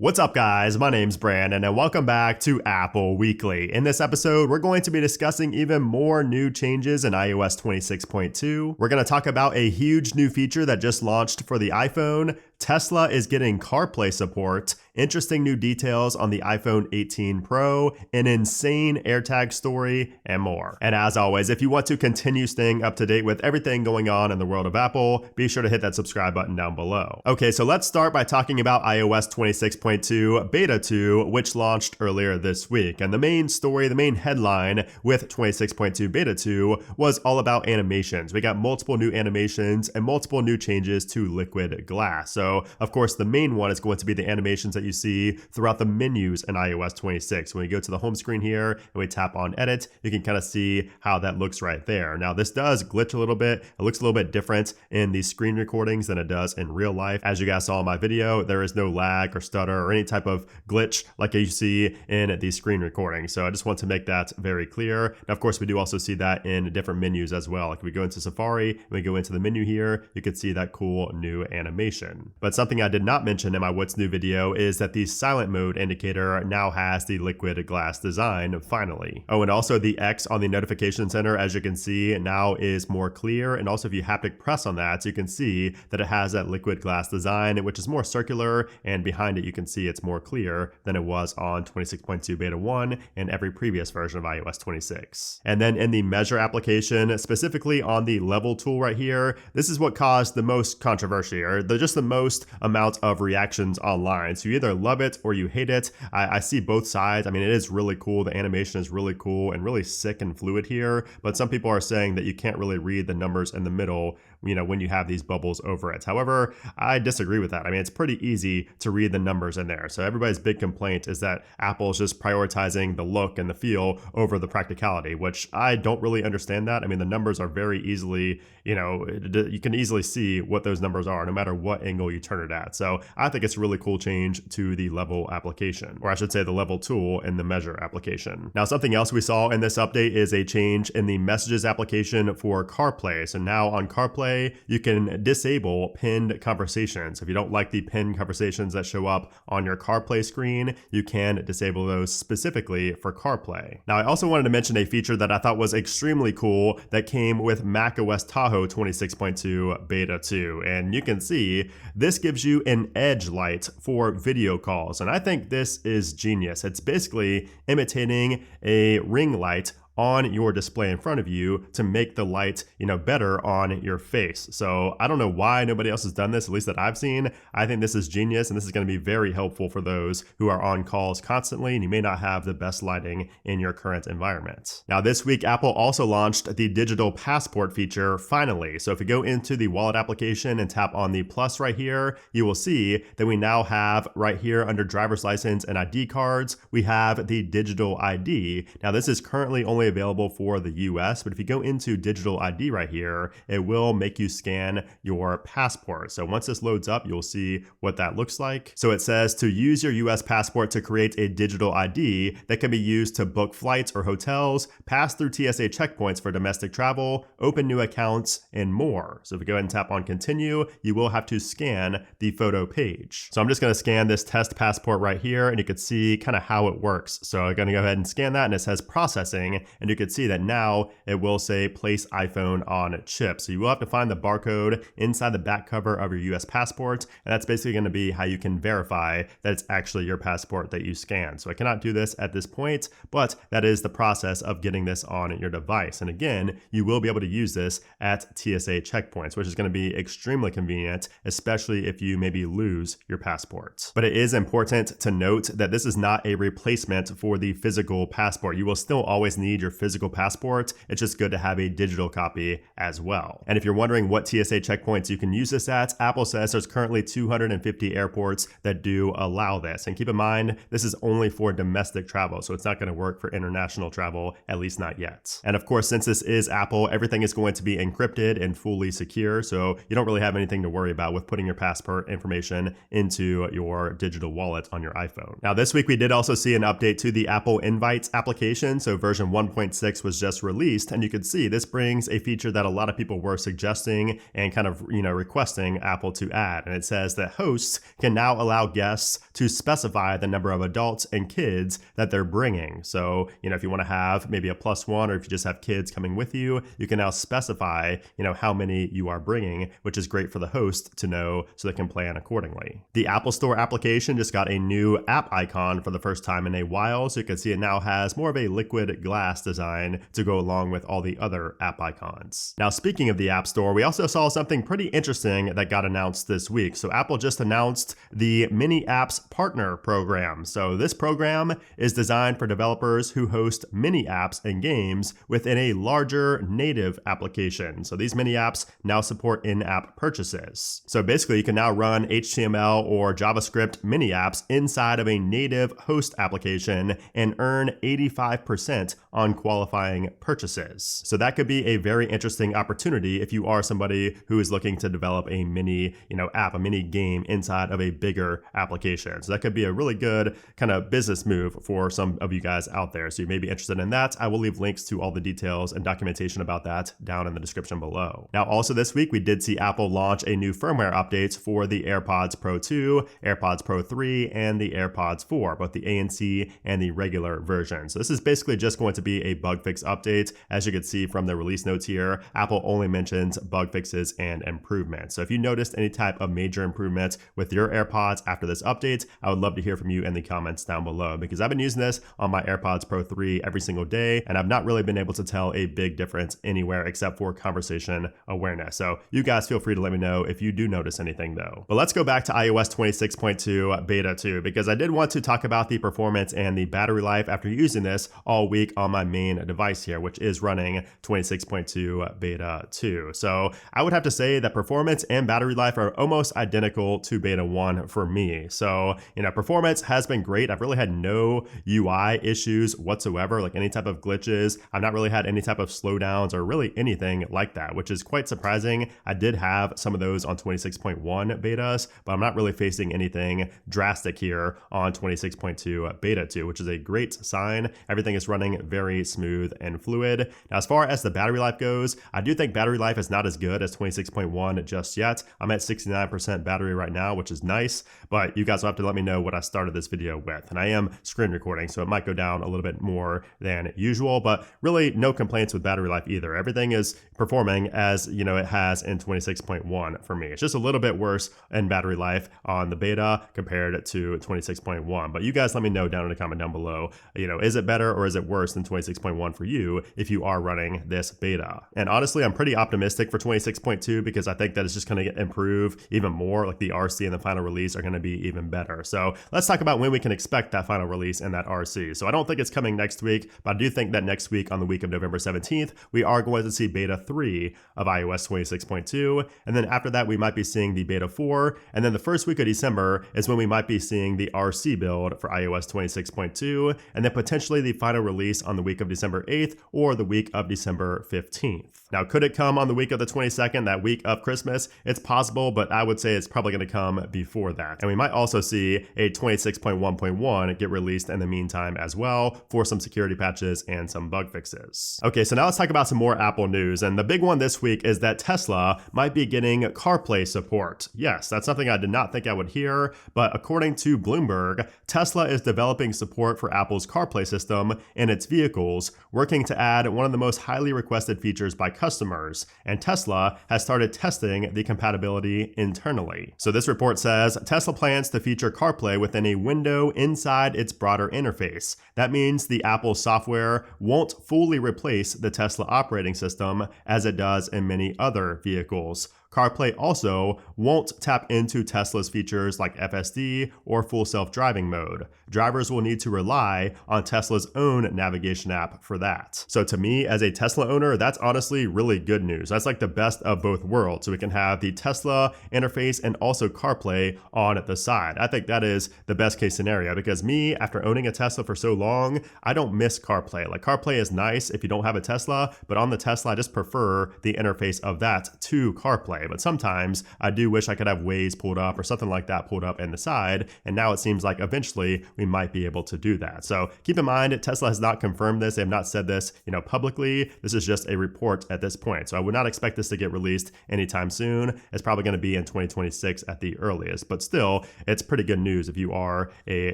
What's up, guys? My name's Brandon, and welcome back to Apple Weekly. In this episode, we're going to be discussing even more new changes in iOS 26.2. We're going to talk about a huge new feature that just launched for the iPhone. Tesla is getting CarPlay support, interesting new details on the iPhone 18 Pro, an insane AirTag story, and more. And as always, if you want to continue staying up to date with everything going on in the world of Apple, be sure to hit that subscribe button down below. Okay, so let's start by talking about iOS 26.2 Beta 2, which launched earlier this week. And the main story, the main headline with 26.2 Beta 2 was all about animations. We got multiple new animations and multiple new changes to Liquid Glass. So, of course, the main one is going to be the animations that you see throughout the menus in iOS 26. When we go to the home screen here and we tap on edit, you can kind of see how that looks right there. Now, this does glitch a little bit. It looks a little bit different in these screen recordings than it does in real life. As you guys saw in my video, there is no lag or stutter or any type of glitch like you see in these screen recordings. So I just want to make that very clear. Now, of course, we do also see that in different menus as well. Like if we go into Safari and we go into the menu here, you can see that cool new animation. But something I did not mention in my What's New video is that the silent mode indicator now has the liquid glass design finally. Oh, and also the X on the notification center, as you can see, now is more clear. And also if you haptic press on that, you can see that it has that liquid glass design, which is more circular, and behind it you can see it's more clear than it was on 26.2 Beta 1 and every previous version of iOS 26. And then in the measure application, specifically on the level tool right here, this is what caused the most controversy, or just the most amount of reactions online. So you either love it or you hate it. I see both sides. I mean, it is really cool. The animation is really cool and really sick and fluid here, but some people are saying that you can't really read the numbers in the middle, when you have these bubbles over it. However, I disagree with that. I mean, it's pretty easy to read the numbers in there. So everybody's big complaint is that Apple is just prioritizing the look and the feel over the practicality, which I don't really understand that. I mean, the numbers are very easily, you can easily see what those numbers are no matter what angle you turn it at. So I think it's a really cool change to the level application, or I should say the level tool in the measure application. Now, something else we saw in this update is a change in the messages application for CarPlay. So now on CarPlay, you can disable pinned conversations. If you don't like the pinned conversations that show up on your CarPlay screen, you can disable those specifically for CarPlay. Now, I also wanted to mention a feature that I thought was extremely cool that came with macOS Tahoe 26.2 Beta 2. And you can see this gives you an edge light for video calls. And I think this is genius. It's basically imitating a ring light on your display in front of you to make the light, better on your face. So I don't know why nobody else has done this, at least that I've seen. I think this is genius, and this is going to be very helpful for those who are on calls constantly, and you may not have the best lighting in your current environment. Now, this week, Apple also launched the digital passport feature finally. So if you go into the wallet application and tap on the plus right here, you will see that we now have right here under driver's license and ID cards, we have the digital ID. Now, this is currently only available for the US, but if you go into digital ID right here, it will make you scan your passport. So once this loads up, you'll see what that looks like. So it says to use your US passport to create a digital ID that can be used to book flights or hotels, pass through TSA checkpoints for domestic travel, open new accounts, and more. So if you go ahead and tap on continue, you will have to scan the photo page. So I'm just going to scan this test passport right here, and you can see kind of how it works. So I'm going to go ahead and scan that, and it says processing. And you can see that now it will say place iPhone on chip. So you will have to find the barcode inside the back cover of your US passport. And that's basically going to be how you can verify that it's actually your passport that you scanned. So I cannot do this at this point, but that is the process of getting this on your device. And again, you will be able to use this at TSA checkpoints, which is going to be extremely convenient, especially if you maybe lose your passport. But it is important to note that this is not a replacement for the physical passport. You will still always need your physical passport. It's just good to have a digital copy as well. And if you're wondering what TSA checkpoints you can use this at, Apple says there's currently 250 airports that do allow this. And keep in mind, this is only for domestic travel, so it's not going to work for international travel, at least not yet. And of course, since this is Apple, everything is going to be encrypted and fully secure, so you don't really have anything to worry about with putting your passport information into your digital wallet on your iPhone. Now, this week we did also see an update to the Apple Invites application. So version 1. 1.6 was just released, and you can see this brings a feature that a lot of people were suggesting and kind of, requesting Apple to add. And it says that hosts can now allow guests to specify the number of adults and kids that they're bringing. So, if you want to have maybe a +1, or if you just have kids coming with you, you can now specify, how many you are bringing, which is great for the host to know so they can plan accordingly. The Apple Store application just got a new app icon for the first time in a while. So you can see it now has more of a liquid glass design to go along with all the other app icons. Now, speaking of the App Store, we also saw something pretty interesting that got announced this week. So Apple just announced the Mini Apps Partner Program. So this program is designed for developers who host mini apps and games within a larger native application. So these mini apps now support in-app purchases. So basically, you can now run HTML or JavaScript mini apps inside of a native host application and earn 85% on qualifying purchases. So that could be a very interesting opportunity if you are somebody who is looking to develop a mini, app, a mini game inside of a bigger application. So that could be a really good kind of business move for some of you guys out there. So you may be interested in that. I will leave links to all the details and documentation about that down in the description below. Now, also this week, we did see Apple launch a new firmware update for the AirPods Pro 2, AirPods Pro 3, and the AirPods 4, both the ANC and the regular version. So this is basically just going to be a bug fix update. As you can see from the release notes here, Apple only mentions bug fixes and improvements. So if you noticed any type of major improvements with your AirPods after this update, I would love to hear from you in the comments down below, because I've been using this on my AirPods Pro 3 every single day, and I've not really been able to tell a big difference anywhere except for conversation awareness. So you guys feel free to let me know if you do notice anything though. But let's go back to iOS 26.2 beta 2, because I did want to talk about the performance and the battery life after using this all week on my main device here, which is running 26.2 beta 2. So I would have to say that performance and battery life are almost identical to beta 1 for me. So, performance has been great. I've really had no UI issues whatsoever, like any type of glitches. I've not really had any type of slowdowns or really anything like that, which is quite surprising. I did have some of those on 26.1 betas, but I'm not really facing anything drastic here on 26.2 beta 2, which is a great sign. Everything is running very smooth and fluid. Now, as far as the battery life goes, I do think battery life is not as good as 26.1 just yet. I'm at 69% battery right now, which is nice, but you guys will have to let me know what I started this video with. And I am screen recording, so it might go down a little bit more than usual, but really no complaints with battery life either. Everything is performing as it has in 26.1 for me. It's just a little bit worse in battery life on the beta compared to 26.1. But you guys let me know down in the comment down below, is it better or is it worse than 26.1 for you if you are running this beta? And honestly, I'm pretty optimistic for 26.2 because I think that it's just going to improve even more. Like the RC and the final release are going to be even better. So let's talk about when we can expect that final release and that RC. So I don't think it's coming next week, but I do think that next week, on the week of November 17th, we are going to see beta 3 of iOS 26.2. And then after that, we might be seeing the beta 4. And then the first week of December is when we might be seeing the RC build for iOS 26.2. And then potentially the final release on the week of December 8th or the week of December 15th. Now, could it come on the week of the 22nd, that week of Christmas? It's possible, but I would say it's probably going to come before that. And we might also see a 26.1.1 get released in the meantime as well for some security patches and some bug fixes. Okay, so now let's talk about some more Apple news. And the big one this week is that Tesla might be getting CarPlay support. Yes, that's something I did not think I would hear, but according to Bloomberg, Tesla is developing support for Apple's CarPlay system in its vehicles, working to add one of the most highly requested features by customers, and Tesla has started testing the compatibility internally. So this report says Tesla plans to feature CarPlay within a window inside its broader interface. That means the Apple software won't fully replace the Tesla operating system as it does in many other vehicles. CarPlay also won't tap into Tesla's features like FSD or full self-driving mode. Drivers will need to rely on Tesla's own navigation app for that. So to me, as a Tesla owner, that's honestly really good news. That's like the best of both worlds. So we can have the Tesla interface and also CarPlay on the side. I think that is the best case scenario because me, after owning a Tesla for so long, I don't miss CarPlay. Like CarPlay is nice if you don't have a Tesla, but on the Tesla, I just prefer the interface of that to CarPlay. CarPlay, but sometimes I do wish I could have Waze pulled up or something like that pulled up in the side, and now it seems like eventually we might be able to do that. So keep in mind, Tesla has not confirmed this. They have not said this, publicly. This is just a report at this point. So I would not expect this to get released anytime soon. It's probably going to be in 2026 at the earliest, but still, it's pretty good news if you are a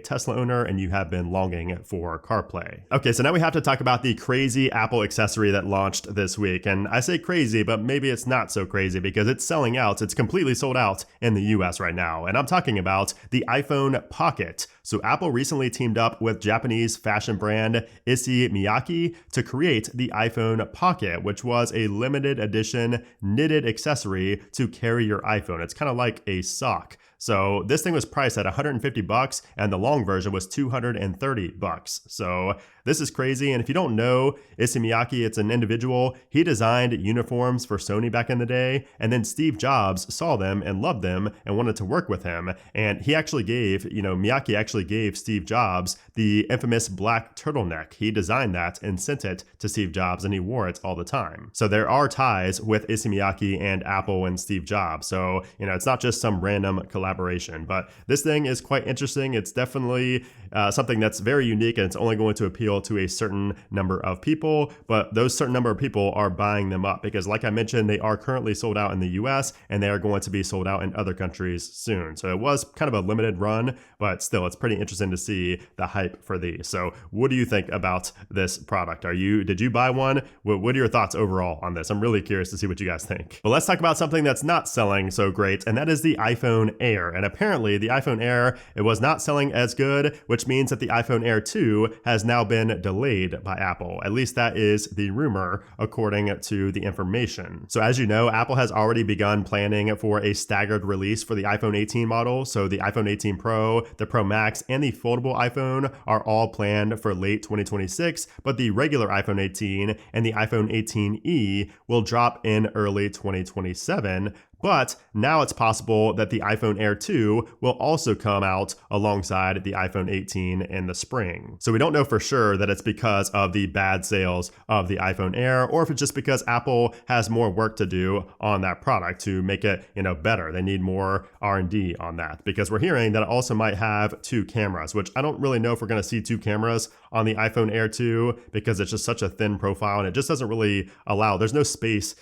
Tesla owner and you have been longing for CarPlay. Okay, so now we have to talk about the crazy Apple accessory that launched this week. And I say crazy, but maybe it's not so crazy because it's selling out. It's completely sold out in the US right now. And I'm talking about the iPhone Pocket. So Apple recently teamed up with Japanese fashion brand Issey Miyake to create the iPhone Pocket, which was a limited edition knitted accessory to carry your iPhone. It's kind of like a sock. So this thing was priced at $150 and the long version was $230. So this is crazy. And if you don't know Issey Miyake, it's an individual. He designed uniforms for Sony back in the day. And then Steve Jobs saw them and loved them and wanted to work with him. And he actually gave, Miyake actually gave Steve Jobs the infamous black turtleneck. He designed that and sent it to Steve Jobs and he wore it all the time. So there are ties with Issey Miyake and Apple and Steve Jobs. So, it's not just some random collaboration, but this thing is quite interesting. It's definitely something that's very unique and it's only going to appeal to a certain number of people, but those certain number of people are buying them up because like I mentioned, they are currently sold out in the US and they are going to be sold out in other countries soon. So it was kind of a limited run, but still it's pretty interesting to see the hype for these. So what do you think about this product? Did you buy one? What are your thoughts overall on this? I'm really curious to see what you guys think. But let's talk about something that's not selling so great, and that is the iPhone Air. And apparently the iPhone Air, it was not selling as good, which means that the iPhone Air 2 has now been delayed by Apple. At least that is the rumor, according to the information. So as you know, Apple has already begun planning for a staggered release for the iPhone 18 model. So the iPhone 18 Pro, the Pro Max, and the foldable iPhone are all planned for late 2026, but the regular iPhone 18 and the iPhone 18e will drop in early 2027. But now it's possible that the iPhone Air 2 will also come out alongside the iPhone 18 in the spring. So we don't know for sure that it's because of the bad sales of the iPhone Air or if it's just because Apple has more work to do on that product to make it, better. They need more R&D on that because we're hearing that it also might have 2 cameras, which I don't really know if we're going to see 2 cameras on the iPhone Air 2 because it's just such a thin profile and it just doesn't really allow, there's no space,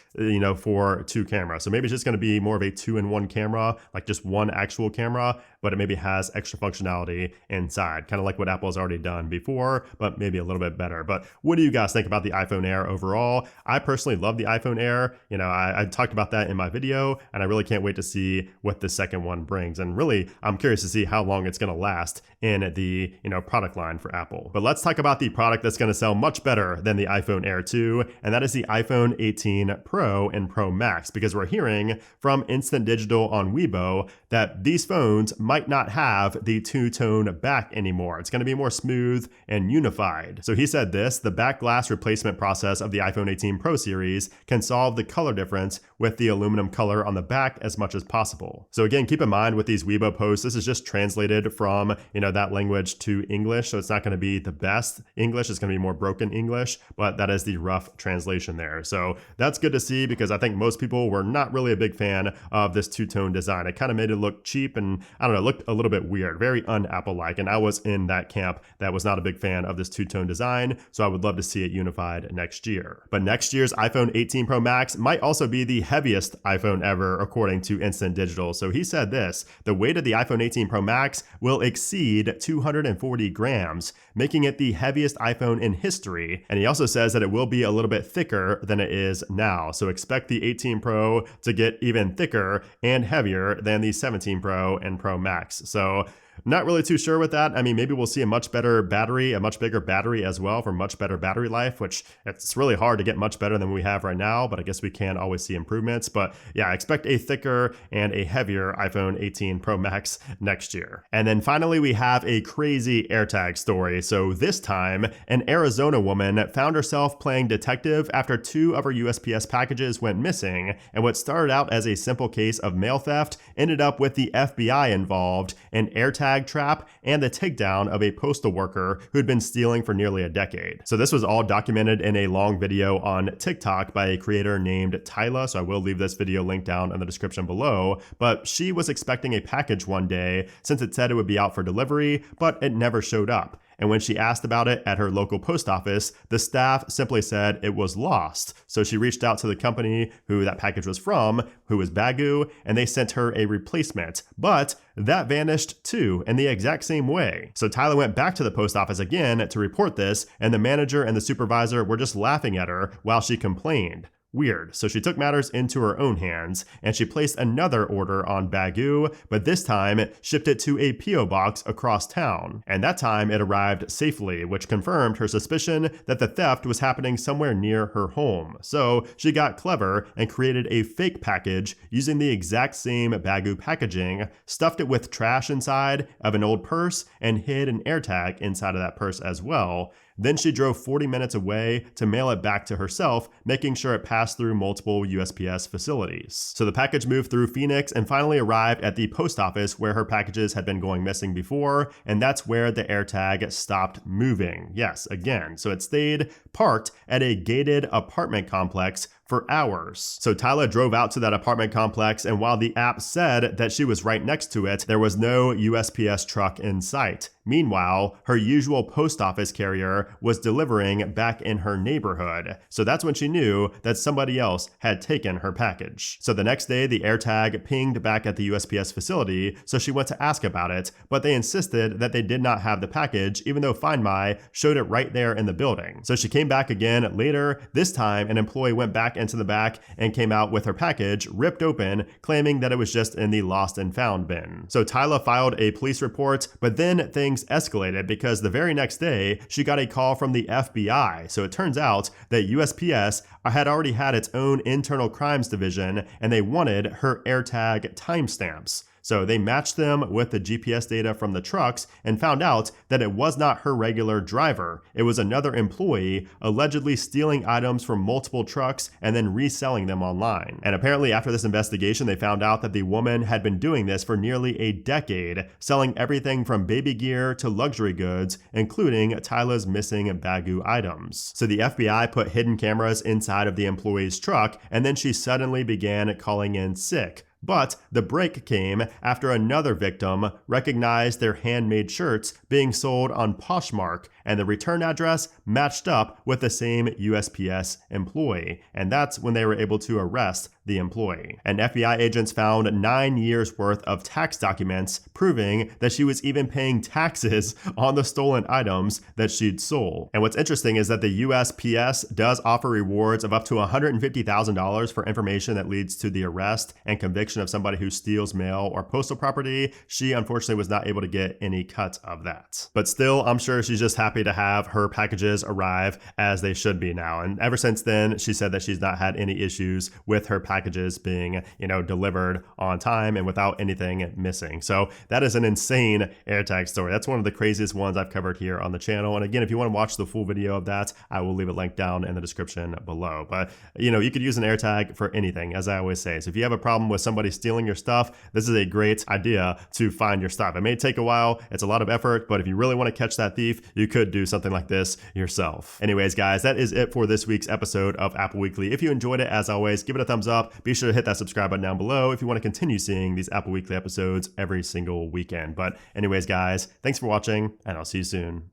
for 2 cameras. So maybe it's just going to be more of a 2-in-1 camera, like just one actual camera, but it maybe has extra functionality inside, kind of like what Apple's already done before, but maybe a little bit better. But what do you guys think about the iPhone Air overall? I personally love the iPhone Air. I talked about that in my video, and I really can't wait to see what the second one brings. And really, I'm curious to see how long it's going to last in the product line for Apple. But let's talk about the product that's going to sell much better than the iPhone Air 2, and that is the iPhone 18 Pro and Pro Max, because we're hearing from Instant Digital on Weibo that these phones might not have the two-tone back anymore. It's going to be more smooth and unified. So he said this: the back glass replacement process of the iPhone 18 Pro series can solve the color difference with the aluminum color on the back as much as possible. So again, keep in mind with these Weibo posts, this is just translated from, that language to English. So it's not going to be the best English. It's going to be more broken English, but that is the rough translation there. So that's good to see because I think most people were not really a big fan of this two-tone design. It kind of made it look cheap and I don't know, looked a little bit weird, very un-Apple-like. And I was in that camp that was not a big fan of this two-tone design. So I would love to see it unified next year. But next year's iPhone 18 Pro Max might also be the heaviest iPhone ever, according to Instant Digital. So he said this: the weight of the iPhone 18 Pro Max will exceed 240 grams, making it the heaviest iPhone in history. And he also says that it will be a little bit thicker than it is now. So expect the 18 Pro to get even thicker and heavier than the 17 Pro and Pro Max. So not really too sure with that. I mean, maybe we'll see a much better battery, a much bigger battery as well for much better battery life, which it's really hard to get much better than we have right now, but I guess we can always see improvements. But yeah, expect a thicker and a heavier iPhone 18 Pro Max next year. And then finally, we have a crazy AirTag story. So this time, an Arizona woman found herself playing detective after 2 of her USPS packages went missing. And what started out as a simple case of mail theft ended up with the FBI involved, and AirTag AirTag trap, and the takedown of a postal worker who'd been stealing for nearly a decade. So this was all documented in a long video on TikTok by a creator named Tyla, so I will leave this video link down in the description below, but she was expecting a package one day since it said it would be out for delivery, but it never showed up. And when she asked about it at her local post office, the staff simply said it was lost. So she reached out to the company who that package was from, who was Baggu, and they sent her a replacement. But that vanished too, in the exact same way. So Tyler went back to the post office again to report this, and the manager and the supervisor were just laughing at her while she complained. Weird. So she took matters into her own hands, and she placed another order on Baggu, but this time shipped it to a P.O. box across town. And that time it arrived safely, which confirmed her suspicion that the theft was happening somewhere near her home. So she got clever and created a fake package using the exact same Baggu packaging, stuffed it with trash inside of an old purse, and hid an AirTag inside of that purse as well. Then she drove 40 minutes away to mail it back to herself, making sure it passed through multiple USPS facilities. So the package moved through Phoenix and finally arrived at the post office where her packages had been going missing before, and that's where the AirTag stopped moving. Yes, again. So it stayed parked at a gated apartment complex for hours. So Tyla drove out to that apartment complex, and while the app said that she was right next to it, there was no USPS truck in sight. Meanwhile, her usual post office carrier was delivering back in her neighborhood. So that's when she knew that somebody else had taken her package. So the next day, the AirTag pinged back at the USPS facility, so she went to ask about it, but they insisted that they did not have the package, even though Find My showed it right there in the building. So she came back again later. This time, an employee went back into the back and came out with her package ripped open, claiming that it was just in the lost and found bin. So Tyla filed a police report, but then things escalated because the very next day she got a call from the FBI. So it turns out that USPS had already had its own internal crimes division, and they wanted her AirTag timestamps. So they matched them with the GPS data from the trucks and found out that it was not her regular driver. It was another employee allegedly stealing items from multiple trucks and then reselling them online. And apparently after this investigation, they found out that the woman had been doing this for nearly a decade, selling everything from baby gear to luxury goods, including Tyla's missing Baggu items. So the FBI put hidden cameras inside of the employee's truck, and then she suddenly began calling in sick. But the break came after another victim recognized their handmade shirts being sold on Poshmark, and the return address matched up with the same USPS employee. And that's when they were able to arrest the employee. And FBI agents found 9 years worth of tax documents proving that she was even paying taxes on the stolen items that she'd sold. And what's interesting is that the USPS does offer rewards of up to $150,000 for information that leads to the arrest and conviction of somebody who steals mail or postal property. She unfortunately was not able to get any cut of that. But still, I'm sure she's just happy to have her packages arrive as they should be now. And ever since then, she said that she's not had any issues with her packages being, delivered on time and without anything missing. So that is an insane AirTag story. That's one of the craziest ones I've covered here on the channel. And again, if you want to watch the full video of that, I will leave a link down in the description below. But, you could use an AirTag for anything, as I always say. So if you have a problem with somebody stealing your stuff, this is a great idea to find your stuff. It may take a while. It's a lot of effort, but if you really want to catch that thief, you could do something like this yourself. Anyways, guys, that is it for this week's episode of Apple Weekly. If you enjoyed it, as always, give it a thumbs up. Be sure to hit that subscribe button down below if you want to continue seeing these Apple Weekly episodes every single weekend. But anyways, guys, thanks for watching, and I'll see you soon.